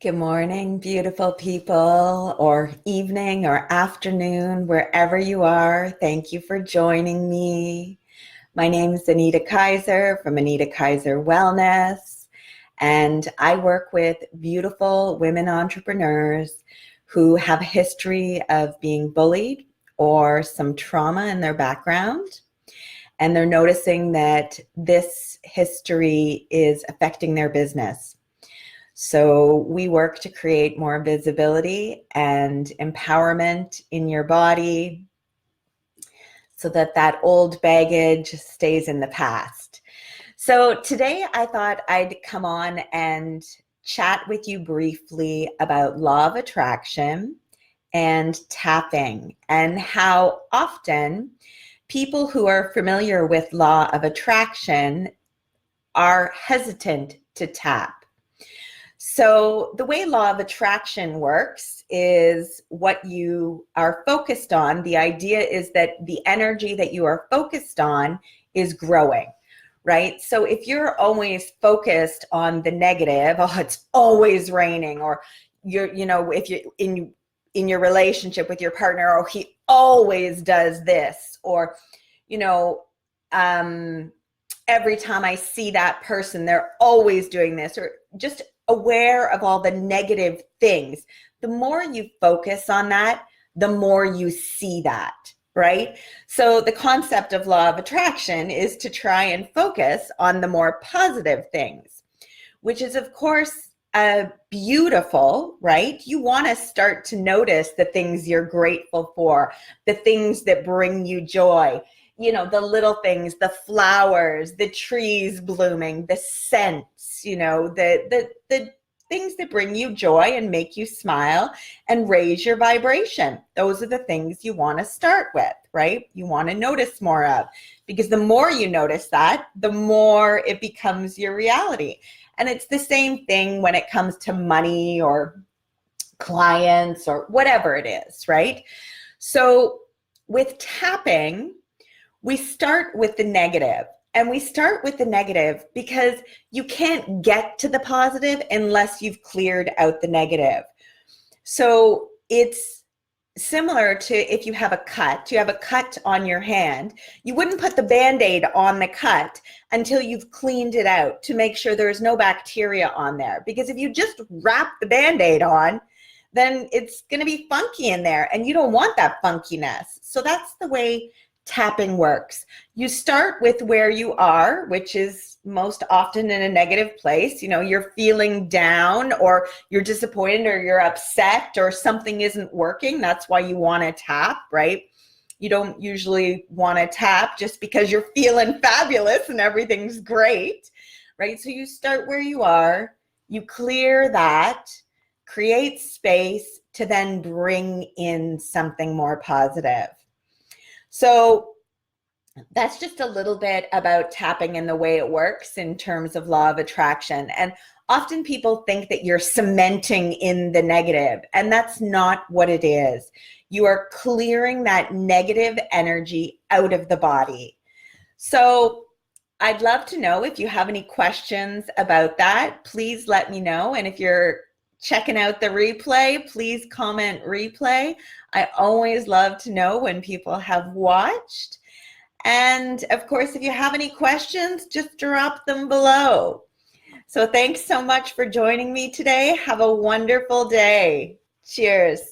Good morning, beautiful people, or evening or afternoon, wherever you are. Thank you for joining me. My name is Anita Kaiser from Anita Kaiser Wellness, and I work with beautiful women entrepreneurs who have a history of being bullied or some trauma in their background. And they're noticing that this history is affecting their business. So we work to create more visibility and empowerment in your body so that that old baggage stays in the past. So today I thought I'd come on and chat with you briefly about law of attraction and tapping and how often people who are familiar with law of attraction are hesitant to tap. So the way law of attraction works is what you are focused on. The idea is that the energy that you are focused on is growing, right? So if you're always focused on the negative, oh, it's always raining, or if you're in your relationship with your partner, oh, he always does this, or, every time I see that person, they're always doing this, or just aware of all the negative things. The more you focus on that, the more you see that, right? So the concept of law of attraction is to try and focus on the more positive things, which is, of course, beautiful, right? You want to start to notice the things you're grateful for, the things that bring you joy. The little things, the flowers, the trees blooming, the scents, the things that bring you joy and make you smile and raise your vibration. Those are the things you want to start with, right? You want to notice more of, because the more you notice that, the more it becomes your reality. And it's the same thing when it comes to money or clients or whatever it is, right? So with tapping, we start with the negative, and we start with the negative because you can't get to the positive unless you've cleared out the negative. So it's similar to if you have a cut on your hand, you wouldn't put the Band-Aid on the cut until you've cleaned it out to make sure there's no bacteria on there. Because if you just wrap the Band-Aid on, then it's going to be funky in there, and you don't want that funkiness. So that's the way tapping works. You start with where you are, which is most often in a negative place. You're feeling down, or you're disappointed, or you're upset, or something isn't working. That's why you want to tap, right? You don't usually want to tap just because you're feeling fabulous and everything's great, right? So you start where you are, you clear that, create space to then bring in something more positive. So that's just a little bit about tapping and the way it works in terms of law of attraction. And often people think that you're cementing in the negative, and that's not what it is. You are clearing that negative energy out of the body. So I'd love to know if you have any questions about that. Please let me know. And if you're checking out the replay, please comment replay. I always love to know when people have watched. And of course, if you have any questions, just drop them below. So thanks so much for joining me today. Have a wonderful day. Cheers.